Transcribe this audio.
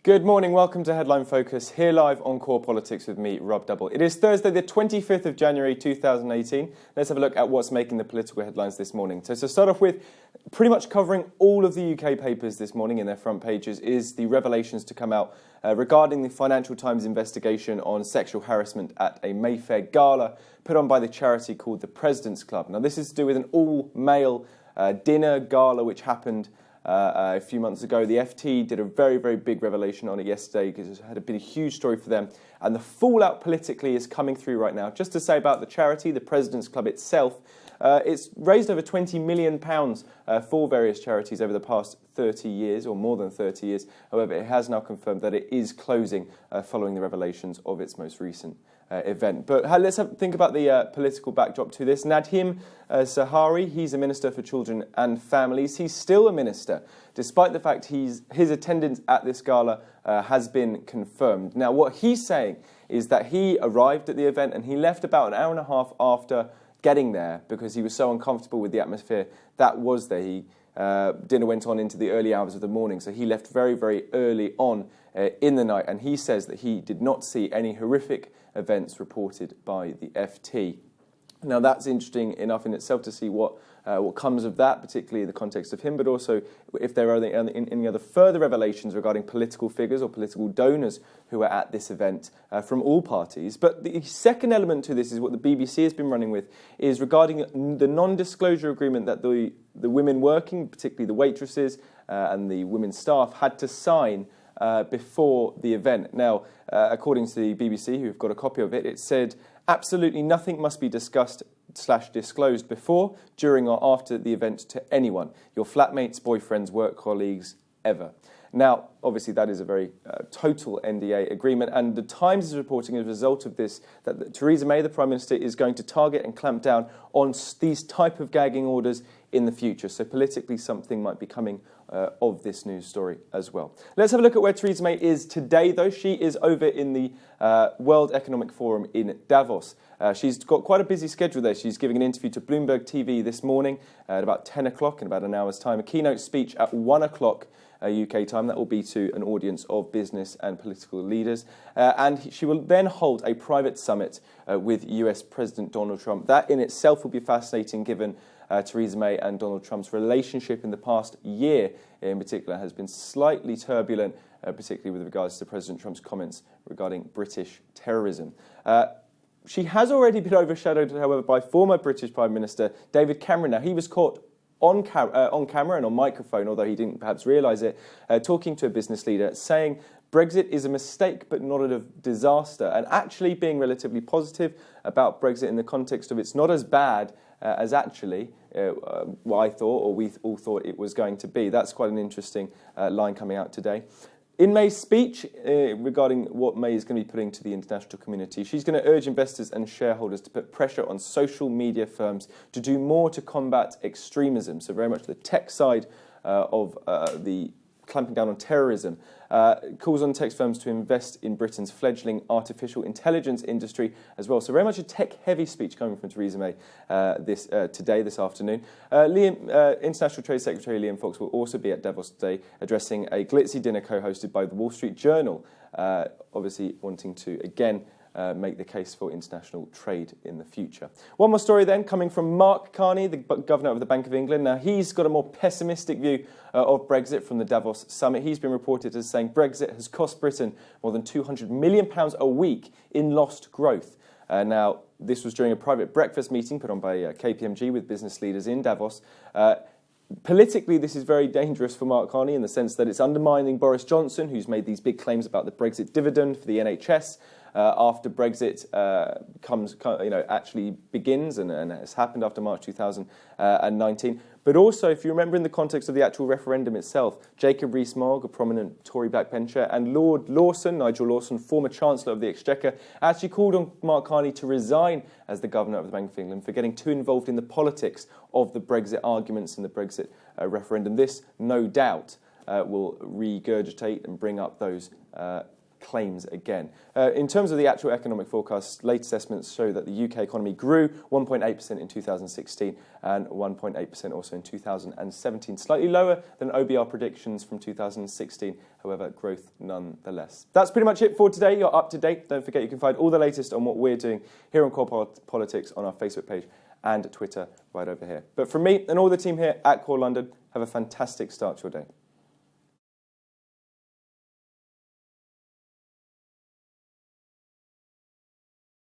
Good morning, welcome to Headline Focus, here live on Core Politics with me, Rob Double. It is Thursday the 25th of January 2018. Let's have a look at what's making the political headlines this morning. So to start off with, pretty much covering all of the UK papers this morning in their front pages is the revelations to come out regarding the Financial Times investigation on sexual harassment at a Mayfair gala put on by the charity called the President's Club. Now this is to do with an all-male dinner gala which happened a few months ago. The FT did a very, very big revelation on it yesterday because it had been a huge story for them. And the fallout politically is coming through right now. Just to say about the charity, the President's Club itself, it's raised over £20 million for various charities over the past 30 years, or more than 30 years. However, it has now confirmed that it is closing following the revelations of its most recent event. But let's think about the political backdrop to this. Nadhim Zahawi, he's a Minister for Children and Families. He's still a minister, despite the fact his attendance at this gala has been confirmed. Now, what he's saying is that he arrived at the event and he left about an hour and a half after getting there because he was so uncomfortable with the atmosphere that was there. Dinner went on into the early hours of the morning, so he left very, very early on in the night, and he says that he did not see any horrific events reported by the FT. Now that's interesting enough in itself to see what comes of that, particularly in the context of him, but also if there are any other further revelations regarding political figures or political donors who are at this event from all parties. But the second element to this is what the BBC has been running with, is regarding the non-disclosure agreement that the women working, particularly the waitresses and the women staff, had to sign before the event. Now, according to the BBC, who've got a copy of it, it said, absolutely nothing must be discussed/disclosed before, during or after the event to anyone, your flatmates, boyfriends, work colleagues, ever. Now, obviously, that is a very total NDA agreement, and the Times is reporting as a result of this that Theresa May, the Prime Minister, is going to target and clamp down on these type of gagging orders in the future. So politically, something might be coming of this news story as well. Let's have a look at where Theresa May is today, though. She is over in the World Economic Forum in Davos. She's got quite a busy schedule there. She's giving an interview to Bloomberg TV this morning at about 10 o'clock in about an hour's time, a keynote speech at 1 o'clock UK time. That will be to an audience of business and political leaders. And she will then hold a private summit with US President Donald Trump. That in itself will be fascinating, given Theresa May and Donald Trump's relationship in the past year in particular has been slightly turbulent, particularly with regards to President Trump's comments regarding British terrorism. She has already been overshadowed, however, by former British Prime Minister David Cameron. Now, he was caught on camera and on microphone, although he didn't perhaps realise it, talking to a business leader, saying Brexit is a mistake but not a disaster, and actually being relatively positive about Brexit in the context of it's not as bad as actually what I thought, or we all thought it was going to be. That's quite an interesting line coming out today. In May's speech regarding what May is going to be putting to the international community, she's going to urge investors and shareholders to put pressure on social media firms to do more to combat extremism. So very much the tech side of the clamping down on terrorism. Calls on tech firms to invest in Britain's fledgling artificial intelligence industry as well. So very much a tech-heavy speech coming from Theresa May this afternoon. International Trade Secretary Liam Fox will also be at Davos today, addressing a glitzy dinner co-hosted by the Wall Street Journal, obviously wanting to, again, make the case for international trade in the future. One more story then, coming from Mark Carney, the Governor of the Bank of England. Now, he's got a more pessimistic view of Brexit from the Davos summit. He's been reported as saying Brexit has cost Britain more than £200 million a week in lost growth. Now, this was during a private breakfast meeting put on by KPMG with business leaders in Davos. Politically, this is very dangerous for Mark Carney in the sense that it's undermining Boris Johnson, who's made these big claims about the Brexit dividend for the NHS. After Brexit actually begins and has happened after March 2019. But also, if you remember in the context of the actual referendum itself, Jacob Rees-Mogg, a prominent Tory backbencher, and Lord Lawson, Nigel Lawson, former Chancellor of the Exchequer, actually called on Mark Carney to resign as the Governor of the Bank of England for getting too involved in the politics of the Brexit arguments and the Brexit referendum. This, no doubt, will regurgitate and bring up those claims again. In terms of the actual economic forecast, latest estimates show that the UK economy grew 1.8% in 2016 and 1.8% also in 2017. Slightly lower than OBR predictions from 2016, however, growth nonetheless. That's pretty much it for today. You're up to date. Don't forget you can find all the latest on what we're doing here on Core Politics on our Facebook page and Twitter right over here. But from me and all the team here at Core London, have a fantastic start to your day.